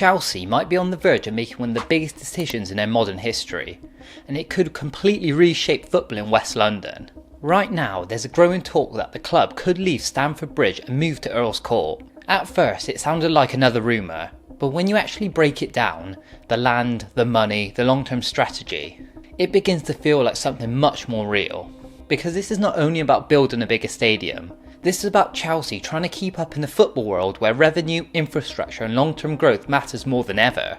Chelsea might be on the verge of making one of the biggest decisions in their modern history, and it could completely reshape football in West London. Right now, there's a growing talk that the club could leave Stamford Bridge and move to Earls Court. At first, it sounded like another rumour, but when you actually break it down, the land, the money, the long-term strategy, it begins to feel like something much more real. Because this is not only about building a bigger stadium, this is about Chelsea trying to keep up in the football world where revenue, infrastructure and long-term growth matters more than ever.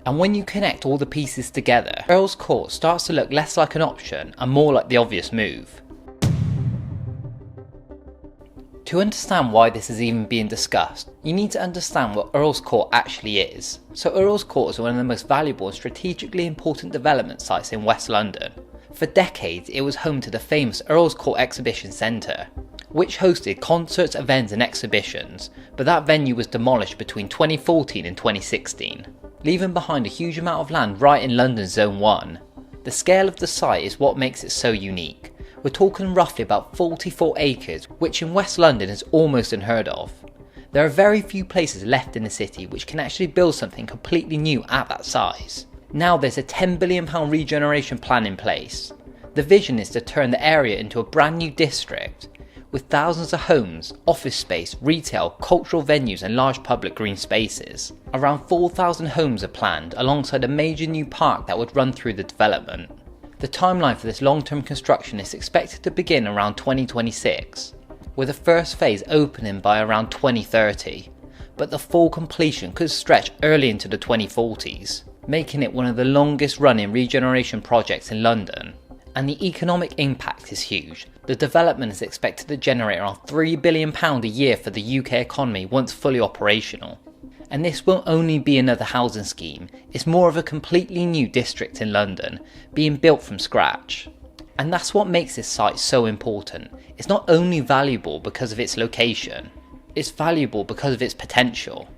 And when you connect all the pieces together, Earls Court starts to look less like an option and more like the obvious move. To understand why this is even being discussed, you need to understand what Earls Court actually is. So Earls Court is one of the most valuable and strategically important development sites in West London. For decades, it was home to the famous Earls Court Exhibition Centre, which hosted concerts, events and exhibitions, but that venue was demolished between 2014 and 2016, leaving behind a huge amount of land right in London's Zone 1. The scale of the site is what makes it so unique. We're talking roughly about 44 acres, which in West London is almost unheard of. There are very few places left in the city which can actually build something completely new at that size. Now there's a £10 billion regeneration plan in place. The vision is to turn the area into a brand new district, with thousands of homes, office space, retail, cultural venues and large public green spaces. Around 4,000 homes are planned alongside a major new park that would run through the development. The timeline for this long-term construction is expected to begin around 2026, with the first phase opening by around 2030, but the full completion could stretch early into the 2040s, making it one of the longest running regeneration projects in London. And the economic impact is huge. The development is expected to generate around £3 billion a year for the UK economy once fully operational. And this won't only be another housing scheme, it's more of a completely new district in London, being built from scratch. And that's what makes this site so important. It's not only valuable because of its location, it's valuable because of its potential.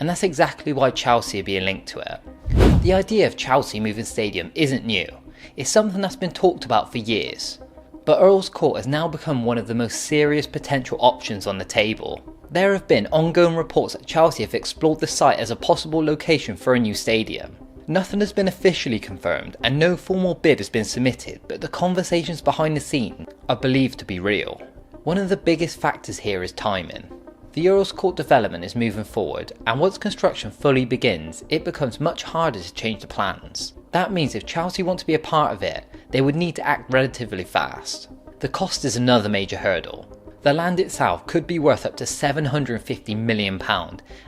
And that's exactly why Chelsea are being linked to it. The idea of Chelsea moving stadium isn't new. It's something that's been talked about for years, but Earls Court has now become one of the most serious potential options on the table. There have been ongoing reports that Chelsea have explored the site as a possible location for a new stadium. Nothing has been officially confirmed and no formal bid has been submitted, but the conversations behind the scenes are believed to be real. One of the biggest factors here is timing. The Earls Court development is moving forward, and once construction fully begins, it becomes much harder to change the plans. That means if Chelsea want to be a part of it, they would need to act relatively fast. The cost is another major hurdle. The land itself could be worth up to £750 million,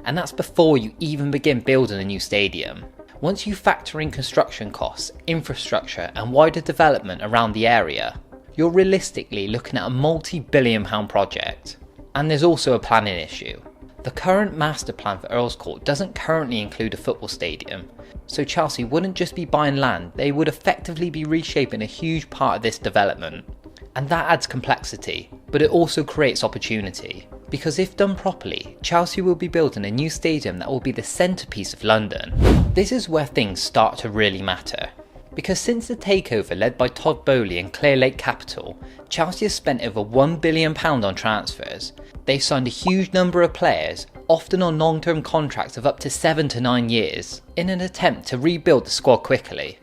and that's before you even begin building a new stadium. Once you factor in construction costs, infrastructure and wider development around the area, you're realistically looking at a multi-billion pound project. And there's also a planning issue. The current master plan for Earls Court doesn't currently include a football stadium, so Chelsea wouldn't just be buying land, they would effectively be reshaping a huge part of this development. And that adds complexity, but it also creates opportunity. Because if done properly, Chelsea will be building a new stadium that will be the centrepiece of London. This is where things start to really matter. Because since the takeover led by Todd Boehly and Clearlake Capital, Chelsea has spent over £1 billion on transfers. They've signed a huge number of players, often on long-term contracts of up to 7 to 9 years, in an attempt to rebuild the squad quickly.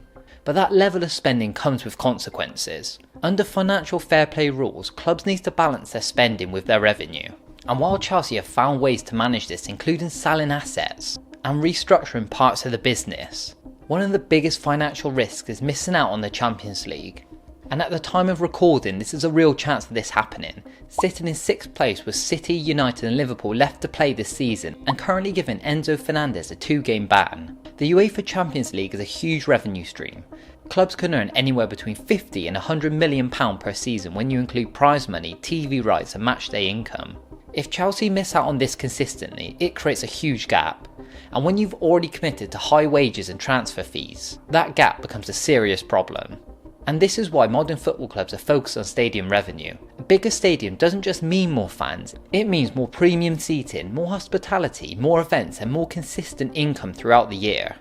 But that level of spending comes with consequences. Under financial fair play rules, clubs need to balance their spending with their revenue. And while Chelsea have found ways to manage this, including selling assets and restructuring parts of the business, one of the biggest financial risks is missing out on the Champions League. And at the time of recording, this is a real chance of this happening. Sitting in 6th place with City, United and Liverpool left to play this season and currently giving Enzo Fernandez a 2-game ban. The UEFA Champions League is a huge revenue stream. Clubs can earn anywhere between £50 and £100 million per season when you include prize money, TV rights and matchday income. If Chelsea miss out on this consistently, it creates a huge gap. And when you've already committed to high wages and transfer fees, that gap becomes a serious problem. And this is why modern football clubs are focused on stadium revenue. A bigger stadium doesn't just mean more fans, it means more premium seating, more hospitality, more events and more consistent income throughout the year.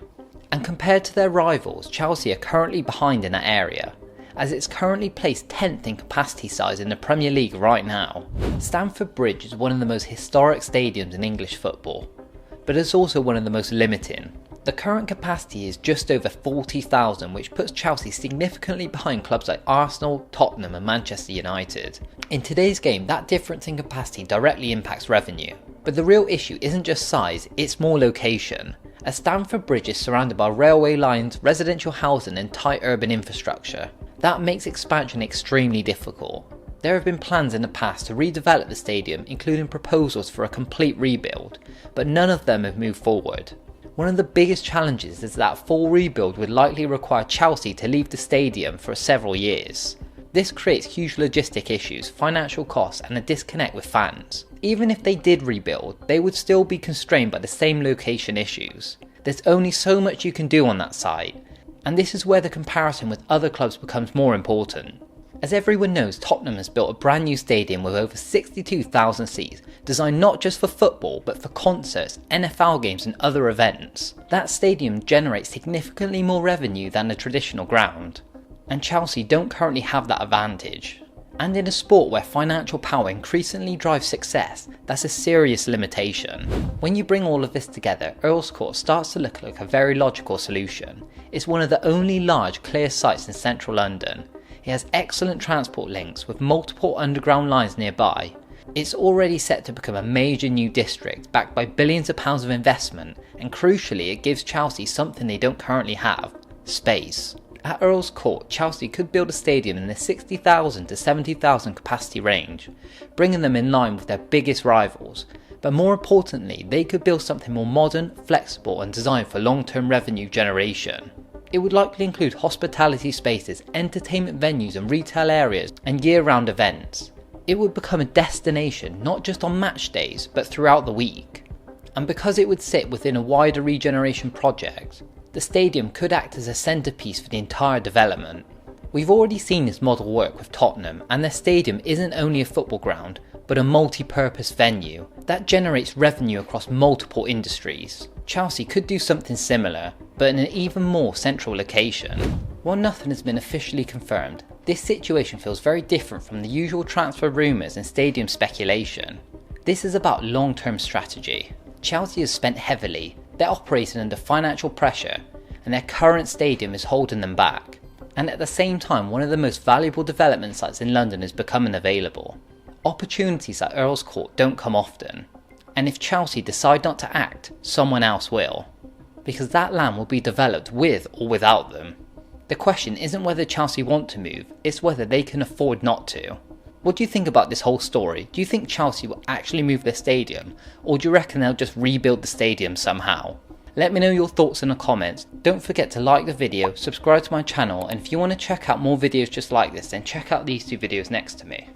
And compared to their rivals, Chelsea are currently behind in that area, as it's currently placed 10th in capacity size in the Premier League right now. Stamford Bridge is one of the most historic stadiums in English football. but it's also one of the most limiting. The current capacity is just over 40,000, which puts Chelsea significantly behind clubs like Arsenal, Tottenham and Manchester United. In today's game, that difference in capacity directly impacts revenue. But the real issue isn't just size, it's more location. As Stamford Bridge is surrounded by railway lines, residential housing and tight urban infrastructure, that makes expansion extremely difficult. There have been plans in the past to redevelop the stadium, including proposals for a complete rebuild, but none of them have moved forward. One of the biggest challenges is that full rebuild would likely require Chelsea to leave the stadium for several years. This creates huge logistic issues, financial costs and a disconnect with fans. Even if they did rebuild, they would still be constrained by the same location issues. There's only so much you can do on that site, and this is where the comparison with other clubs becomes more important. As everyone knows, Tottenham has built a brand new stadium with over 62,000 seats, designed not just for football but for concerts, NFL games and other events. That stadium generates significantly more revenue than a traditional ground, and Chelsea don't currently have that advantage. And in a sport where financial power increasingly drives success, that's a serious limitation. When you bring all of this together, Earls Court starts to look like a very logical solution. It's one of the only large clear sites in central London. It has excellent transport links with multiple underground lines nearby. It's already set to become a major new district backed by billions of pounds of investment, and crucially it gives Chelsea something they don't currently have: space. At Earls Court, Chelsea could build a stadium in the 60,000 to 70,000 capacity range, bringing them in line with their biggest rivals. But more importantly, they could build something more modern, flexible and designed for long-term revenue generation. It would likely include hospitality spaces, entertainment venues and retail areas, and year-round events. It would become a destination not just on match days, but throughout the week. And because it would sit within a wider regeneration project, the stadium could act as a centrepiece for the entire development. We've already seen this model work with Tottenham, and their stadium isn't only a football ground, but a multi-purpose venue that generates revenue across multiple industries. Chelsea could do something similar, but in an even more central location. While nothing has been officially confirmed, this situation feels very different from the usual transfer rumours and stadium speculation. This is about long-term strategy. Chelsea has spent heavily, they're operating under financial pressure, and their current stadium is holding them back. And at the same time, one of the most valuable development sites in London is becoming available. Opportunities at Earls Court don't come often, and if Chelsea decide not to act, someone else will, because that land will be developed with or without them. The question isn't whether Chelsea want to move, it's whether they can afford not to. What do you think about this whole story? Do you think Chelsea will actually move their stadium, or do you reckon they'll just rebuild the stadium somehow? Let me know your thoughts in the comments. Don't forget to like the video, subscribe to my channel, and if you want to check out more videos just like this, then check out these two videos next to me.